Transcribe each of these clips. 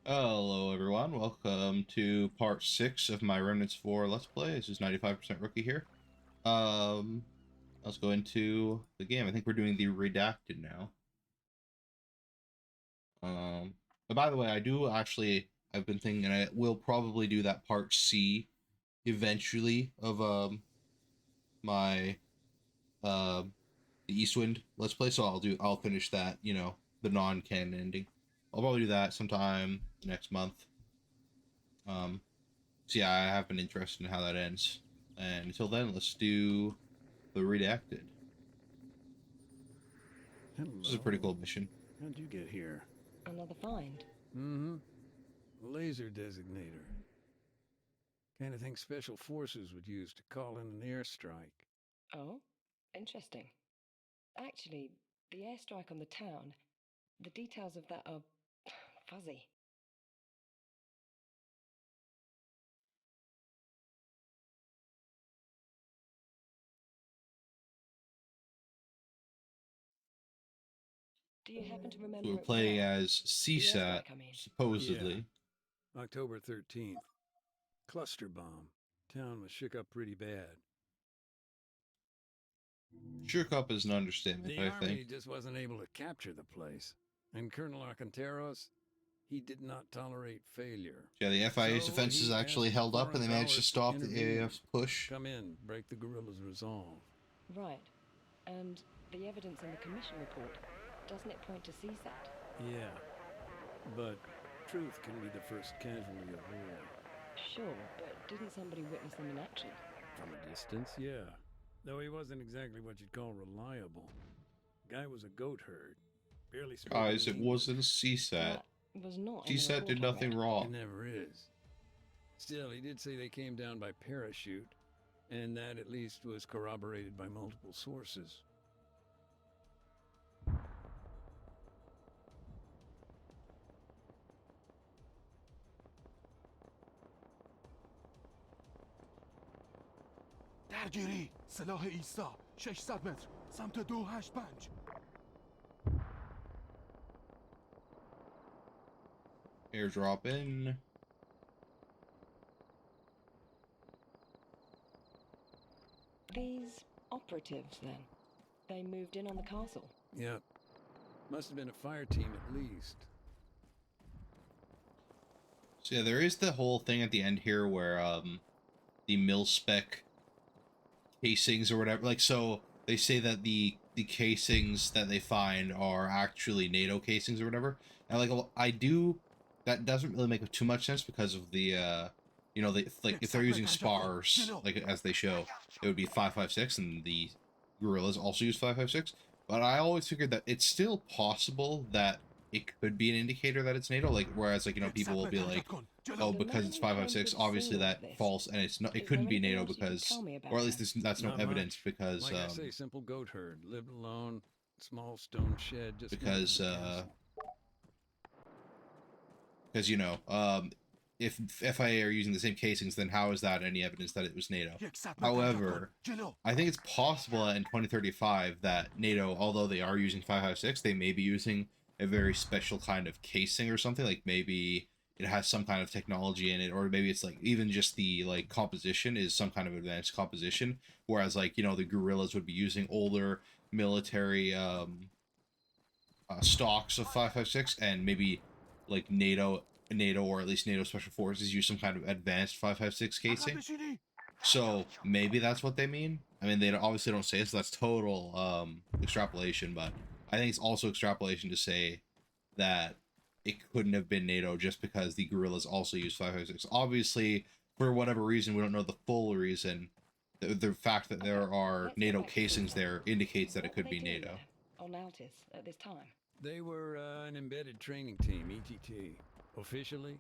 Hello everyone, welcome to part 6 of my Remnants 4 Let's Play. This is 95% Rookie here. Let's go into the game. I think we're doing the Redacted now. But by the way, I've been thinking I will probably do that part C eventually of my the Eastwind Let's Play, so I'll finish that, the non-canon ending. I'll probably do that sometime next month. Um, So yeah, I have been interested in how that ends. And until then, let's do the Redacted. This is a pretty Hello. cool mission. How'd you get here? Another find. Mm-hmm. Laser designator. Kind of thing special forces would use to call in an airstrike. Oh, interesting. Actually, the airstrike on the town, the details of that are fuzzy. Do you happen to So remember we're it playing well? as The CSAT, airstrike, I mean. Yeah, supposedly. October 13th. Cluster bomb. Town was shook up pretty bad. Shook up is an understatement, The I think. army just wasn't able to capture the place. And Colonel Arcanteros, he did not tolerate failure. Yeah, the FIA's So defenses he actually asked the held up and foreign they managed to powers to stop the intervene. AAF's push. Come in, break the guerrillas' resolve. Right. And the evidence in the commission report, doesn't it point to CSAT? Yeah, but truth can be the first casualty of war. Sure, but didn't somebody witness them in action? From a distance, yeah. Though he wasn't exactly what you'd call reliable. Guy was a goat herd. Barely spoke Guys, any it English. wasn't CSAT. That was not in the CSAT report did I nothing read. It wrong. never is. Still, he did say they came down by parachute, and that at least was corroborated by multiple sources. درگیری سلاح ایسا 600 متر سمت 285 Airdrop in. These operatives, then? They moved in on the castle. Yep. Must have been a fire team at least. So yeah, there is the whole thing at the end here where the mil-spec casings or whatever, like, so they say that the casings that they find are actually NATO casings or whatever, and that doesn't really make too much sense because of the like if they're using spars like as they show, it would be 5.56 and the guerrillas also use 5.56, but I always figured that it's still possible that it could be an indicator that it's NATO, like, whereas, like, people will be like, oh, The because man it's who claimed 5.56, to have obviously seen all that of this. false, and it's not, it Is couldn't there be anything NATO else you can because, tell me about or at least her? that's no Not evidence much. because Like I say, simple goat herd. Lived alone. Small stone shed just north of the castle. because if FIA are using the same casings, then how is that any evidence that it was NATO? However, I think it's possible that in 2035 that NATO, although they are using 5.56, they may be using a very special kind of casing or something. Like, maybe it has some kind of technology in it, or maybe it's like even just the, like, composition is some kind of advanced composition. Whereas, like, the guerrillas would be using older military stocks of 5.56, and maybe like NATO or at least NATO Special Forces use some kind of advanced 5.56 casing. So maybe that's what they mean. I mean, they obviously don't say it, so that's total extrapolation, but I think it's also extrapolation to say that it couldn't have been NATO just because the guerrillas also use 5.56. Obviously, for whatever reason, we don't know the full reason. The fact that there are Let's get NATO back to casings CSAT. there indicates that it What were could they be doing NATO. there, on Altis, at this time? They were an embedded training team, ETT. Officially,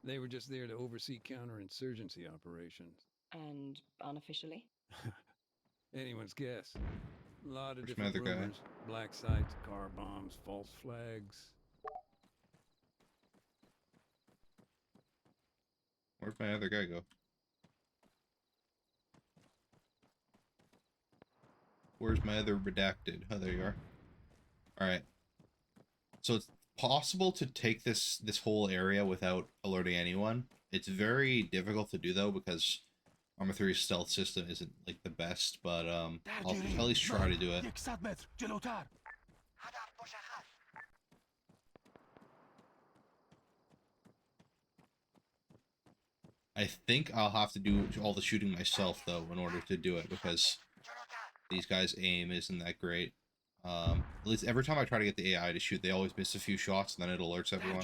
they were just there to oversee counterinsurgency operations. And unofficially? Anyone's guess. A lot of Where's my different other guy? rumors. Black sites, car bombs, false flags. Where'd my other guy go? Where's my other redacted? Oh, there you are. Alright. So it's possible to take this whole area without alerting anyone. It's very difficult to do though because Arma 3's stealth system isn't like the best, but I'll at least try to do it. I think I'll have to do all the shooting myself though in order to do it because these guys' aim isn't that great. At least every time I try to get the AI to shoot, they always miss a few shots and then it alerts everyone.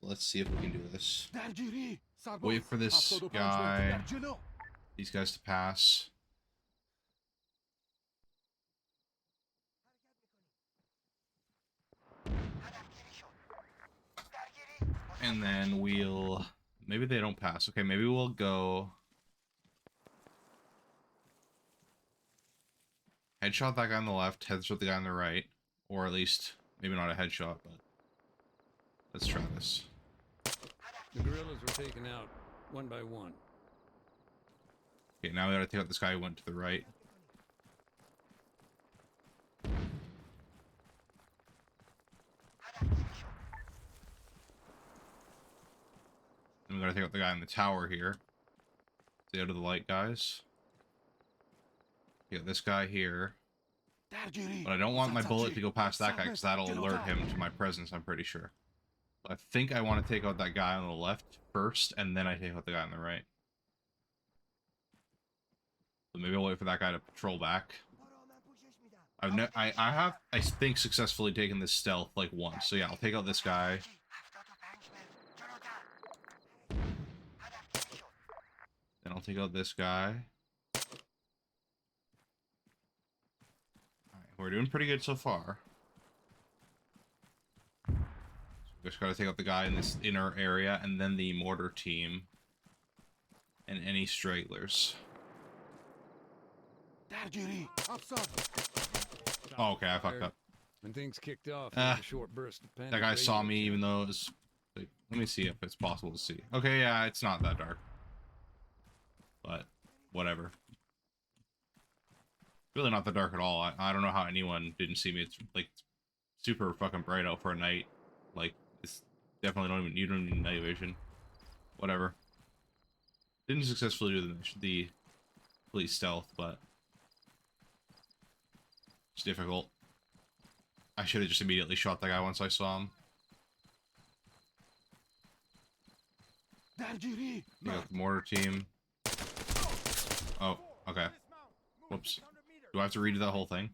So let's see if we can do this. Wait for this guy, these guys to pass. And then we'll... Maybe they don't pass. Okay, maybe we'll go... Headshot that guy on the left, headshot the guy on the right. Or at least, maybe not a headshot, but... Let's try this. The guerrillas were taken out one by one. Okay, now we gotta take out this guy who went to the right. And we gotta take out the guy in the tower here. Stay out of the light, guys. Get this guy here. But I don't want my bullet to go past that guy because that'll alert him to my presence, I'm pretty sure. I think I want to take out that guy on the left first, and then I take out the guy on the right. So maybe I'll wait for that guy to patrol back. I have, I think, successfully taken this stealth like once. So yeah, I'll take out this guy. Then I'll take out this guy. Alright, we're doing pretty good so far. Just gotta take out the guy in this inner area, and then the mortar team, and any stragglers. Oh, okay, I fucked up. When things kicked off, there was a short burst of panic. That guy saw me, even though it was... Like, let me see if it's possible to see. Okay, yeah, it's not that dark. But, whatever. Really not that dark at all. I don't know how anyone didn't see me. It's, like, super fucking bright out for a night. Like, it's definitely don't even, you don't need night vision. Whatever. Didn't successfully do the complete stealth, but it's difficult. I should have just immediately shot that guy once I saw him. You got the mortar team. Oh, okay. Whoops. Do I have to redo that whole thing?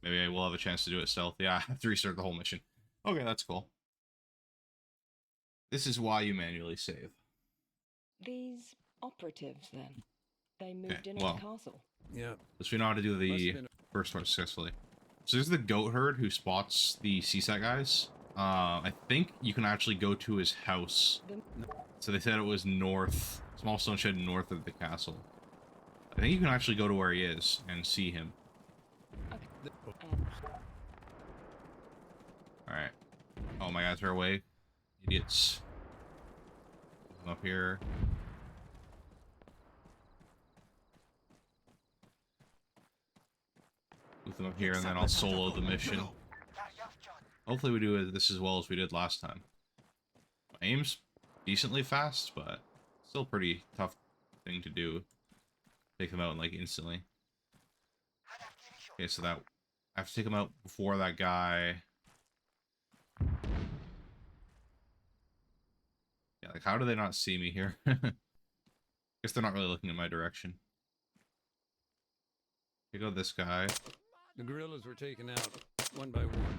Maybe I will have a chance to do it stealth. Yeah, I have to restart the whole mission. Okay, that's cool. This is why you manually save. These operatives, then? They moved in well, on the castle? Yeah. So we know how to do the first part successfully. So there's the goat herd who spots the CSAT guys. I think you can actually go to his house. So they said it was north, small stone shed north of the castle. I think you can actually go to where he is and see him. Okay. Alright. Oh, my guys are away. Idiots. Come up here. Move them up here, and then I'll solo the mission. Hopefully we do this as well as we did last time. My aim's decently fast, but still pretty tough thing to do. Take them out like instantly. Okay, so that I have to take them out before that guy. Yeah, like how do they not see me here? Guess they're not really looking in my direction. Here go this guy. The guerrillas were taken out one by one.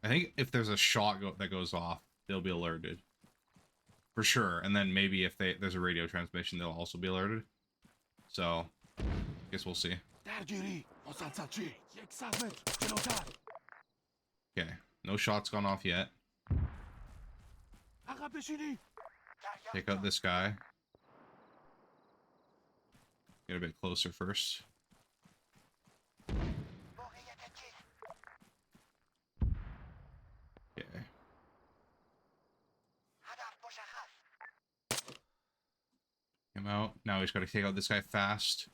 I think if there's a shot that goes off, they'll be alerted. For sure. And then maybe if there's a radio transmission, they'll also be alerted. So, guess we'll see. Okay, no shots gone off yet. Take out this guy. Get a bit closer first. Okay. Him out. Now he's got to take out this guy fast.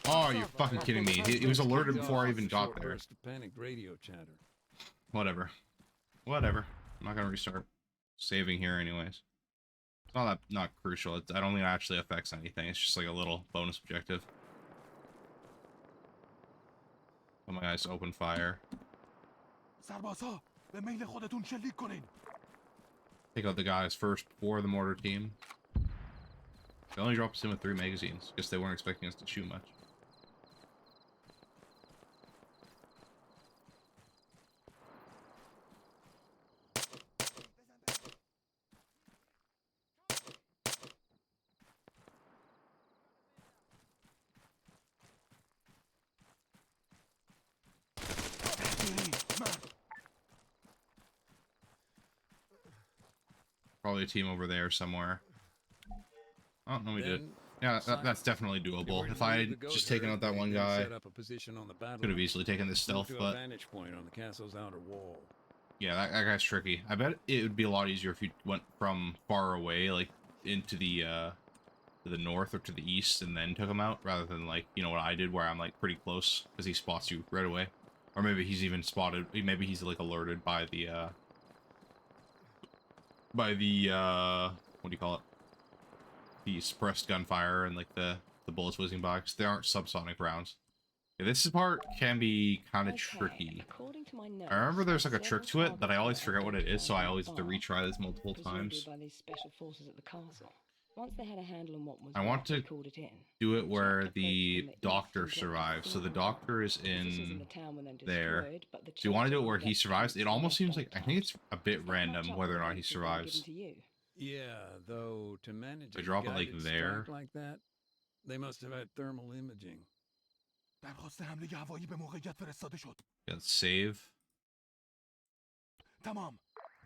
Oh, you're fucking kidding me. He was alerted before I even got there. Burst of panicked radio chatter. Whatever. Whatever. I'm not gonna restart. Saving here anyways. It's not crucial. I don't think it actually affects anything. It's just like a little bonus objective. Oh my guys, open fire. سربازها به میل خودتون شلیک کنین. Take out the guys first before the mortar team. They only dropped us in with 3 magazines. Guess they weren't expecting us to shoot much. Probably a team over there somewhere. Oh, no, we did. Yeah, that's definitely doable. If I had just taken out that one guy, could have easily taken this stealth, but vantage point on the castle's outer wall. yeah, that guy's tricky. I bet it would be a lot easier if you went from far away, like into the to the north or to the east, and then took him out, rather than like, you know what I did, where I'm like pretty close because he spots you right away, or maybe he's even spotted. Maybe he's like alerted by the what do you call it? The suppressed gunfire and like the bullets whizzing by, because they aren't subsonic rounds. Yeah, this part can be kind of tricky. I remember there's like a trick to it, but I always forget what it is, so I always have to retry this multiple times. I want to do it where the doctor survives. So the doctor is in there. Do you want to do it where he survives? It almost seems like, I think it's a bit random whether or not he survives. Yeah, though to manage I drop it like guided there. strike like that, they must have had thermal imaging. درخواست حمله هوایی به موقعیت فرستاده شد. Let's save. تمام.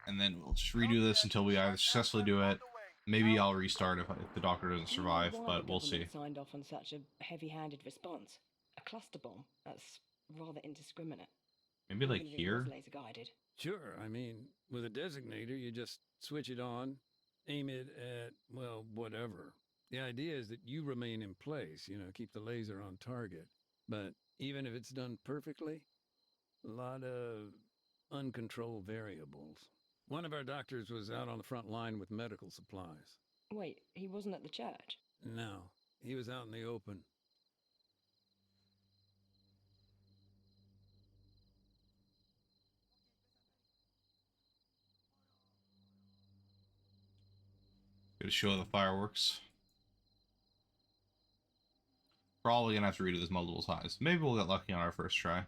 And then we'll just redo this until we either successfully do it. Maybe I'll restart if the doctor doesn't survive, but we'll see. Signed off on such a heavy-handed response. A cluster bomb. That's rather indiscriminate. Maybe like here. Laser guided. Sure, I mean, with a designator, you just switch it on, aim it at, well, whatever. The idea is that you remain in place, you know, keep the laser on target. But even if it's done perfectly, a lot of uncontrolled variables. One of our doctors was out on the front line with medical supplies. Wait, he wasn't at the church? No, he was out in the open. Get a show of the fireworks. Probably gonna have to redo this multiple times. Maybe we'll get lucky on our first try.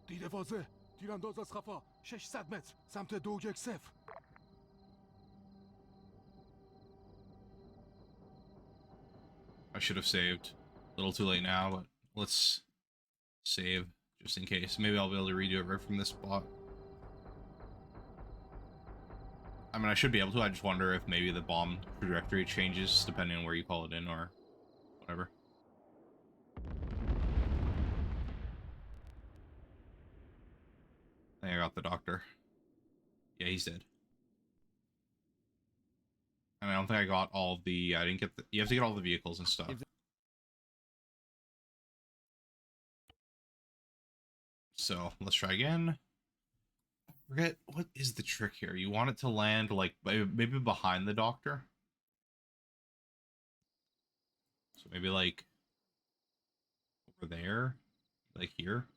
دیده واضح. تیرانداز از خفا. 600 متر. سمت 210. I should have saved. A little too late now, but let's save just in case. Maybe I'll be able to redo it right from this spot. I mean, I should be able to. I just wonder if maybe the bomb trajectory changes depending on where you call it in or whatever. I think I got the doctor. Yeah, he's dead. And I don't think I got all of the... I didn't get the... You have to get all the vehicles and stuff. So, let's try again. I forget, what is the trick here? You want it to land, like, maybe behind the doctor? So maybe, like, over there? Like here?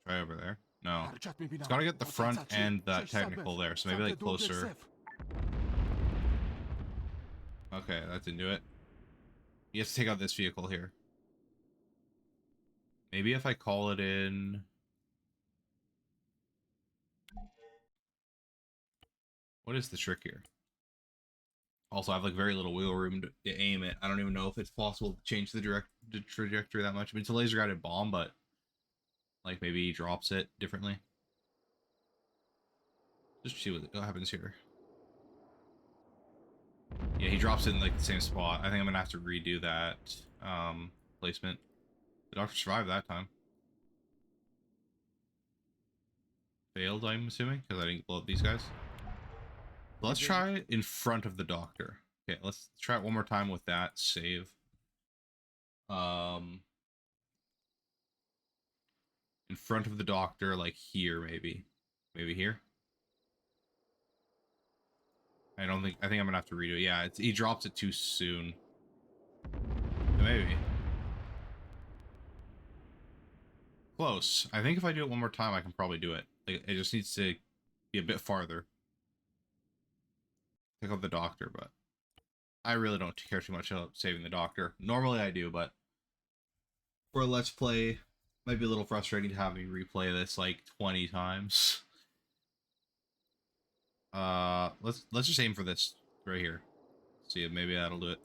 Try over there. No. It's gotta get the front and that technical there, so maybe, like, closer. Okay, that didn't do it. You have to take out this vehicle here. Maybe if I call it in... What is the trick here? Also, I have like very little wiggle room to aim it. I don't even know if it's possible to change the trajectory that much. I mean, it's a laser guided bomb, but like maybe he drops it differently. Just see what happens here. Yeah, he drops it in like the same spot. I think I'm gonna have to redo that placement. The doctor survived that time. Failed, I'm assuming, because I didn't blow up these guys. Let's try it in front of the doctor. Okay, let's try it one more time with that save. In front of the doctor, like here, maybe. Maybe here. I think I'm gonna have to redo it. Yeah, he drops it too soon. Maybe. Close. I think if I do it one more time, I can probably do it. Like, it just needs to be a bit farther. Pick up the doctor, but I really don't care too much about saving the doctor. Normally I do, but for a Let's Play, might be a little frustrating to have me replay this like 20 times. Let's just aim for this right here. See if maybe that'll do it.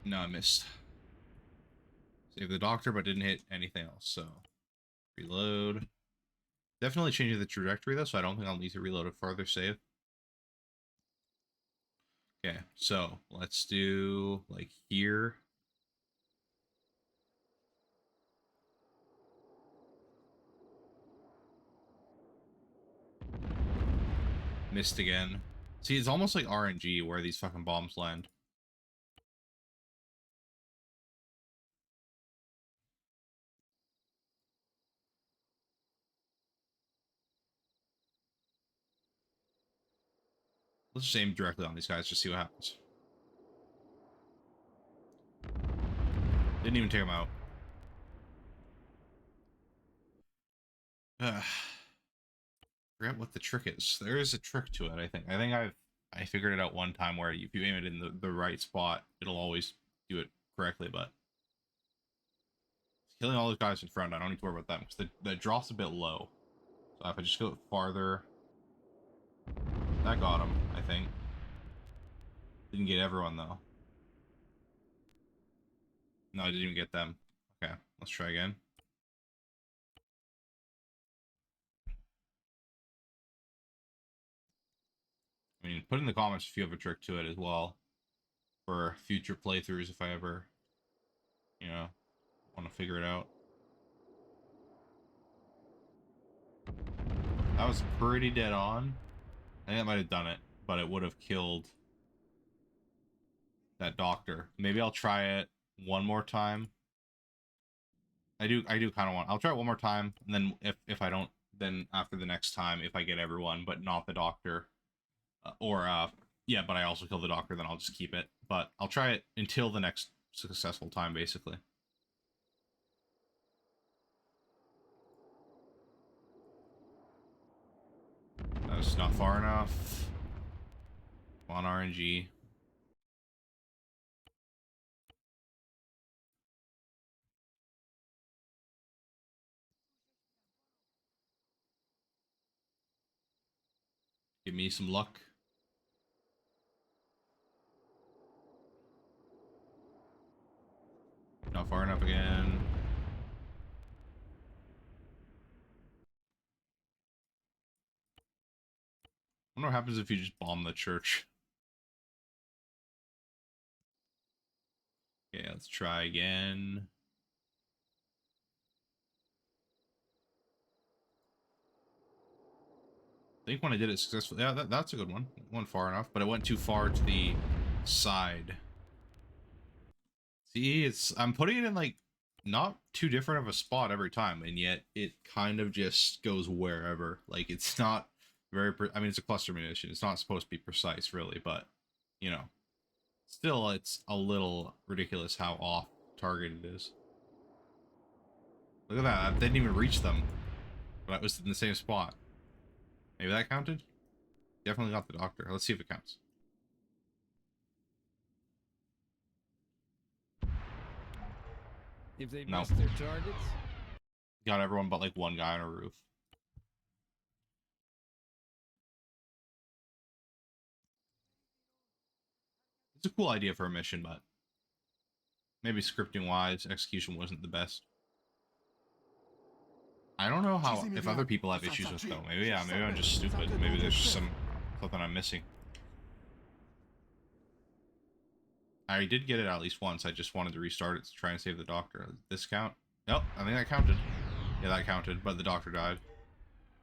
No, I missed. Save the doctor, but didn't hit anything else, so reload. Definitely changing the trajectory though, so I don't think I'll need to reload a further save. Okay, so let's do like here. Missed again. See, it's almost like RNG where these fucking bombs land. Let's just aim directly on these guys, just see what happens. Didn't even take them out. Forget what the trick is. There is a trick to it, I think. I figured it out one time where if you aim it in the right spot, it'll always do it correctly, but killing all those guys in front, I don't need to worry about them, because the drop's a bit low. So if I just go farther... That got him, I think. Didn't get everyone, though. No, I didn't even get them. Okay, let's try again. I mean, put in the comments if you have a trick to it as well. For future playthroughs, if I ever, you know, want to figure it out. That was pretty dead on. I think I might have done it, but it would have killed that doctor. Maybe I'll try it one more time. I do kind of want... I'll try it one more time, and then if I don't, then after the next time, if I get everyone, but not the doctor, yeah, but I also kill the doctor, then I'll just keep it. But I'll try it until the next successful time, basically. That was not far enough. Come on, RNG. Give me some luck. Not far enough again. I wonder what happens if you just bomb the church. Okay, let's try again. I think when I did it successfully, yeah, that's a good one. It went far enough, but it went too far to the side. See, I'm putting it in like not too different of a spot every time, and yet it kind of just goes wherever. Like, it's not very, I mean, it's a cluster munition. It's not supposed to be precise, really, but, you know, still, it's a little ridiculous how off target it is. Look at that. I didn't even reach them, but I was in the same spot. Maybe that counted? Definitely got the doctor. Let's see if it counts. If they No. missed their targets, Got everyone but like one guy on a roof. It's a cool idea for a mission, but maybe scripting wise, execution wasn't the best. I don't know how if other people have issues with though. Maybe yeah, maybe I'm just stupid. Maybe there's just something I'm missing. I did get it at least once. I just wanted to restart it to try and save the doctor. This count? Nope, I think that counted. Yeah, that counted, but the doctor died.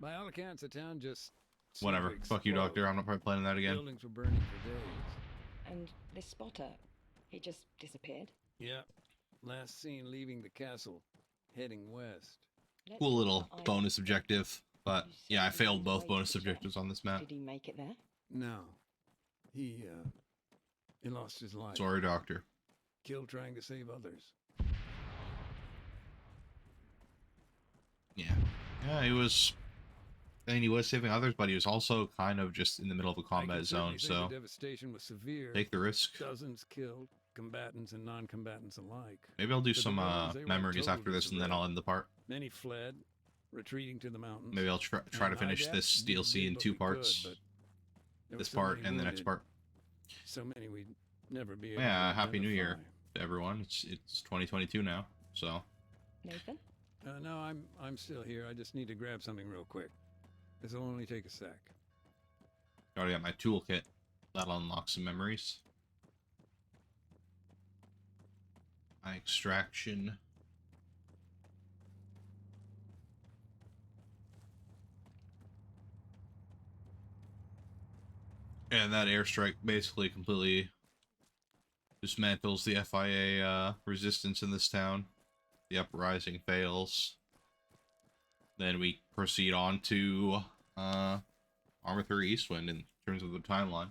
By all accounts, the town just seemed Whatever. to Fuck you, explode. doctor. I'm not probably playing that again. Buildings were burning for days. And this spotter, he just disappeared. Yeah. Last seen leaving the castle, heading west. Let's Cool look little at the bonus island. objective. But You said yeah, I he failed was both way bonus to the top. objectives on this map. Did he make it there? No. He lost his life. Sorry, doctor. Killed trying to save others. Yeah. Yeah, he was... I mean, he was saving others, but he was also kind of just in the middle of a I combat can zone, certainly think so the devastation was severe. take the risk. Dozens killed, combatants and non-combatants alike. Maybe I'll do But the some villains, they were memories total after this, and then disarray. I'll end the part. Many fled, retreating to the mountains. Maybe I'll try to And finish IDAC this did DLC in what 2 we parts. could, but there were This so part many and the next wounded, part. So many we'd never be able Yeah, to Happy New Year identify. to everyone. It's 2022 now, so... Nathan? No, I'm still here. I just need to grab something real quick. This'll only take a sec. Already got my toolkit. That'll unlock some memories. My extraction. And that airstrike basically completely dismantles the FIA resistance in this town. The uprising fails. Then we proceed on to Arma 3 Eastwind in terms of the timeline.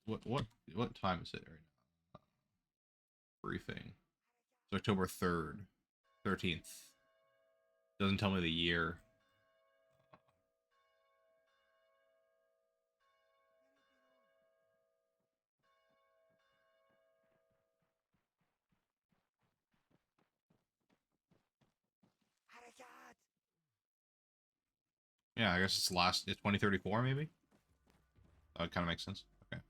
What time is it right now? Briefing. It's October 3rd. 13th. Doesn't tell me the year. Yeah, I guess it's 2034 maybe? That kind of makes sense. Okay.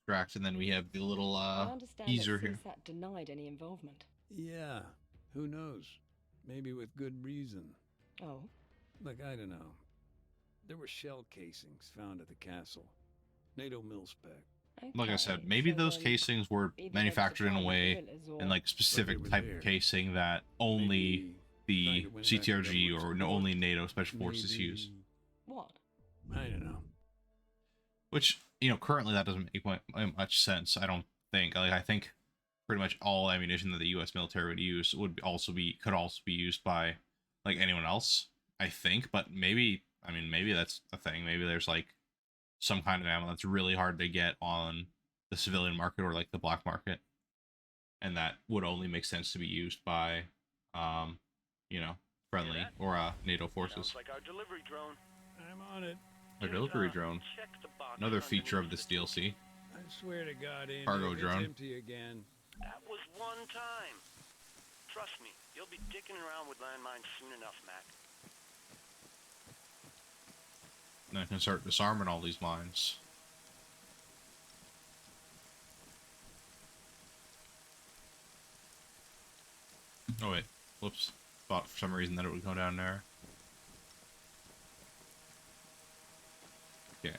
Extract, and then we have the little I understand teaser that here. CSAT denied any involvement. Yeah, who knows? Maybe with good reason. Oh, Look, I don't know. There were shell casings found at the castle. NATO mil-spec. Like I okay, said, maybe so those then casings were either they were manufactured in a supplying way, guerrillas or- in like specific were type there. of casing that only Maybe the trying to win back the CTRG government's or support. only NATO Special Forces Maybe- use. What? I don't know. Which, you know, currently that doesn't make much sense, I don't think. Like, I think pretty much all ammunition that the U.S. military would use could also be used by, like, anyone else, I think. But maybe, I mean, maybe that's a thing. Maybe there's, like, some kind of ammo that's really hard to get on the civilian market or, like, the black market. And that would only make sense to be used by, you know, friendly or NATO forces. Sounds like our delivery drone. I'm on it. A delivery drone. Check the box Another on the feature of list. this DLC. I swear to God, Andy, Cargo if drone. It's empty again. That was one time. Trust me, you'll be dicking around with landmines soon enough, Mac. And I can start disarming all these mines. Oh wait, whoops. Thought for some reason that it would go down there. Yeah.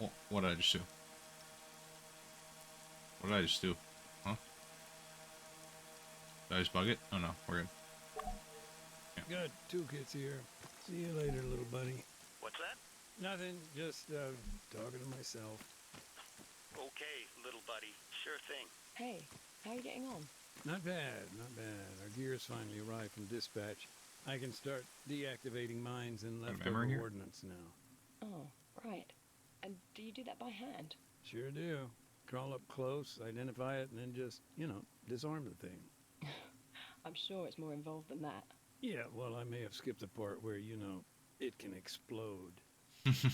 Oh, what did I just do? What did I just do? Huh? Did I just bug it? Oh no, we're good. Good. Toolkit's here. See you later, little buddy. What's that? Nothing. Just talking to myself. Okay, little buddy. Sure thing. Hey, how are you getting on? Not bad, not bad. Our gear's finally arrived from dispatch. I can start deactivating mines and Got a leftover memory here? ordnance now. Oh, right. And do you do that by hand? Sure do. Crawl up close, identify it, and then just, you know, disarm the thing. I'm sure it's more involved than that. Yeah, well, I may have skipped the part where, you know, it can explode. The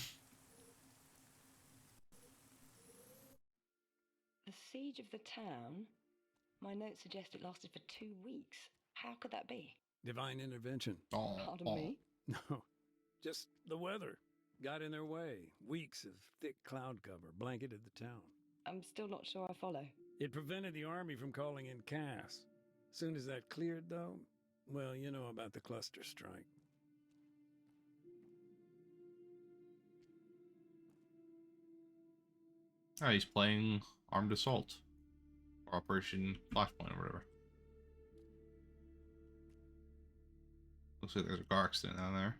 siege of the town? My notes suggest it lasted for 2 weeks. How could that be? Divine intervention. Oh, Pardon me? No, just the weather. Got in their way. Weeks of thick cloud cover blanketed the town. I'm still not sure I follow. It prevented the army from calling in Cass. Soon as that cleared, though, well, you know about the cluster strike. Oh, he's playing Armed Assault. Or Operation Flashpoint or whatever. Looks like there's a car accident down there.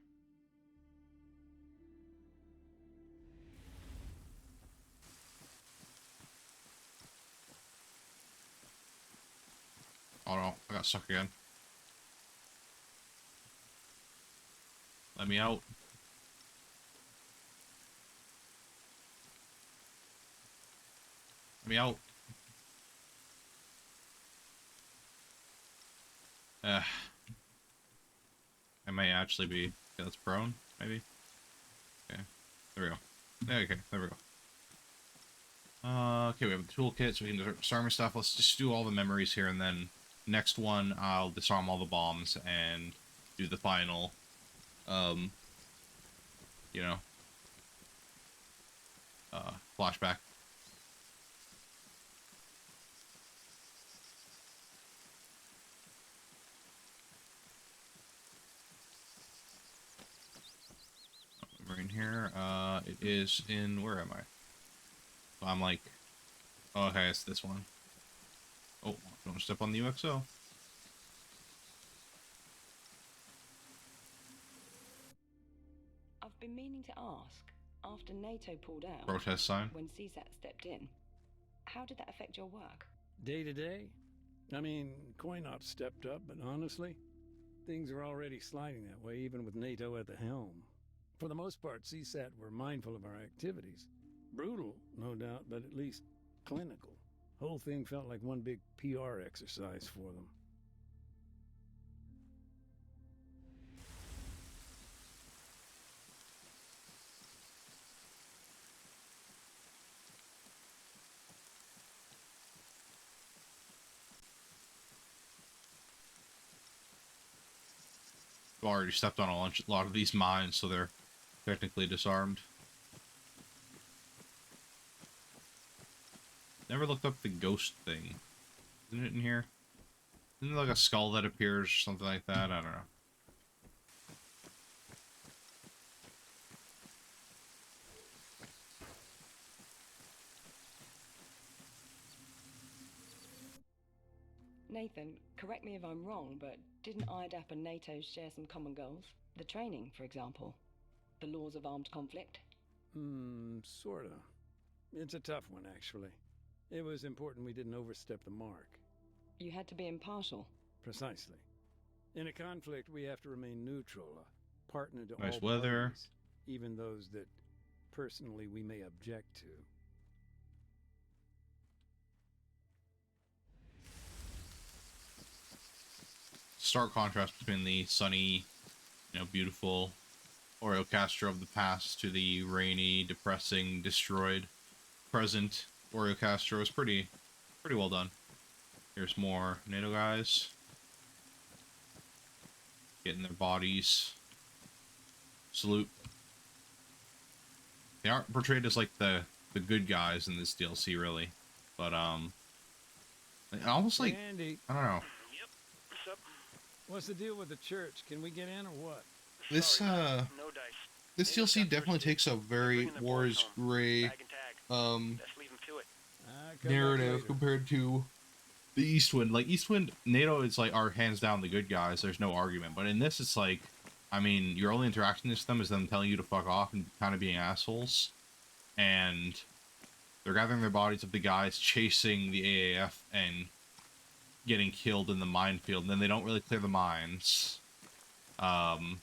Oh no, I got stuck again. Let me out. Let me out. I may actually be... Okay, that's prone, maybe? Okay, there we go. Okay, there we go. Okay, we have the toolkit, so we can disarm stuff. Let's just do all the memories here, and then next one, I'll disarm all the bombs and do the final, you know, flashback. We're in here. It is in... Where am I? So I'm like... Oh, okay, it's this one. Oh, don't step on the UXO. I've been meaning to ask, after NATO pulled out, Protest sign. when CSAT stepped in, how did that affect your work? Day to day? I mean, CoinOps stepped up, but honestly, things are already sliding that way, even with NATO at the helm. For the most part, CSAT were mindful of our activities. Brutal, no doubt, but at least clinical. Whole thing felt like one big PR exercise for them. I've already stepped on a lot of these mines, so they're technically disarmed. Never looked up the ghost thing. Isn't it in here? Isn't there like a skull that appears or something like that? I don't know. Nathan, correct me if I'm wrong, but didn't IDAP and NATO share some common goals? The training, for example. The laws of armed conflict? Sorta. It's a tough one, actually. It was important we didn't overstep the mark. You had to be impartial. Precisely. In a conflict, we have to remain neutral, a partner to Nice all weather. parties, even those that, personally, we may object to. Stark contrast between the sunny, you know, beautiful Oreo Castro of the past to the rainy, depressing, destroyed present Oreo Castro is pretty well done. Here's more NATO guys getting their bodies. Salute. They aren't portrayed as like the good guys in this DLC, really, but almost like Andy, I don't know. Yep. What's up? what's the deal with the church? Can we get in or what? This Sorry, no dice. this Native DLC got definitely first takes a very Bringing their War boys is home. Grey Bag and tag. Let's leave 'em to it. Come back narrative later. compared to the Eastwind. Like Eastwind, NATO is like are hands down the good guys. There's no argument. But in this, it's like, I mean, your only interaction with them is them telling you to fuck off and kind of being assholes. And they're gathering their bodies of the guys chasing the AAF and getting killed in the minefield. And then they don't really clear the mines. And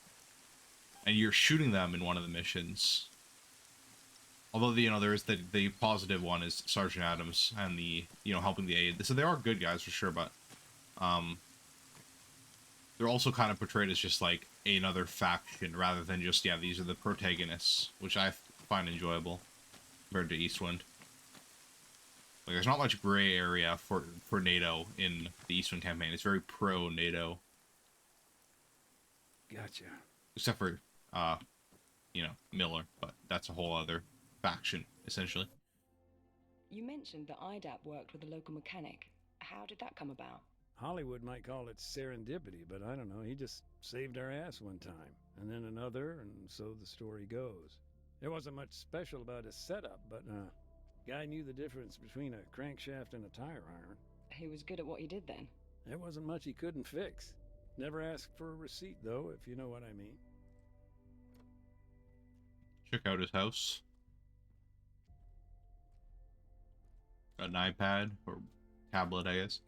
you're shooting them in one of the missions. Although, you know, there is the positive one is Sergeant Adams and the, you know, helping the aid. So they are good guys for sure, but they're also kind of portrayed as just like another faction rather than just, yeah, these are the protagonists, which I find enjoyable compared to Eastwind. Like, there's not much gray area for NATO in the Eastwind campaign. It's very pro-NATO. Gotcha. Except for, you know, Miller, but that's a whole other faction, essentially. You mentioned that IDAP worked with a local mechanic. How did that come about? Hollywood might call it serendipity, but I don't know. He just saved our ass one time, and then another, and so the story goes. There wasn't much special about his setup, but, Guy knew the difference between a crankshaft and a tire iron. He was good at what he did then. There wasn't much he couldn't fix. Never asked for a receipt, though, if you know what I mean. Check out his house. Got an iPad or tablet, I guess.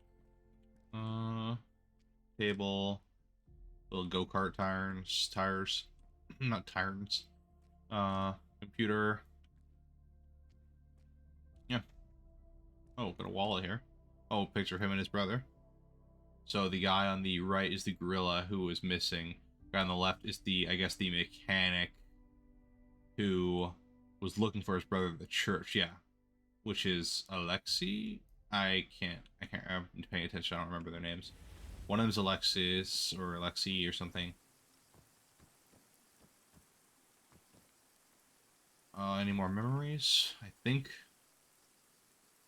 Table. Little go-kart tires. Not tires. Computer. Yeah. Oh, got a wallet here. Oh, picture of him and his brother. So the guy on the right is the gorilla who is missing. The guy on the left is the, I guess, the mechanic who was looking for his brother at the church. Yeah. Which is Alexi? I'm paying attention, I don't remember their names. One of them is Alexis, or Alexi, or something. Any more memories? I think...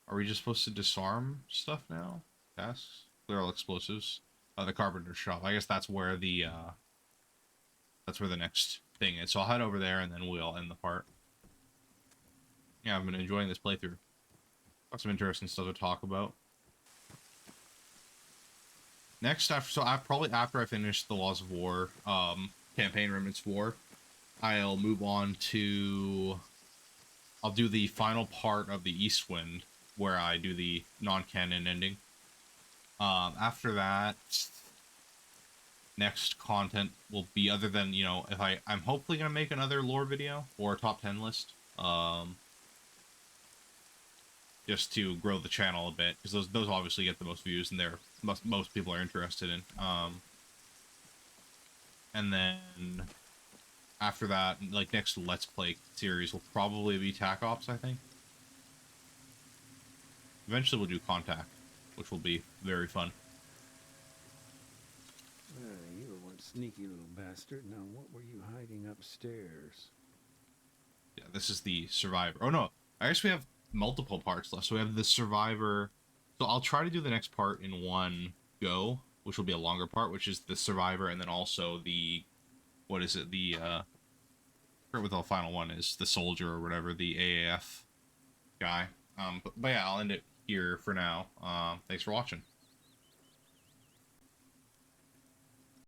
Are we just supposed to disarm stuff now? Tasks? Clear all explosives. The carpenter shop. I guess that's where the, next thing is. So I'll head over there, and then we'll end the part. Yeah, I've been enjoying this playthrough. Got some interesting stuff to talk about. Next, probably after I finish the Laws of War, campaign Remnants War, I'll move on to... I'll do the final part of the East Wind, where I do the non-canon ending. After that, next content will be, other than, you know, if I'm hopefully going to make another lore video, or a top 10 list. Just to grow the channel a bit, because those obviously get the most views, and most people are interested in. And then after that, like, next Let's Play series will probably be TAC Ops, I think. Eventually we'll do Contact, which will be very fun. You were one sneaky little bastard. Now, what were you hiding upstairs? Yeah, this is the Survivor. Oh, no. I guess we have multiple parts left. So we have the Survivor. So I'll try to do the next part in one go, which will be a longer part, which is the Survivor, and then also the... What is it? The, I forget what the final one is. The Soldier or whatever. The AAF guy. But yeah, I'll end it here for now. Thanks for watching.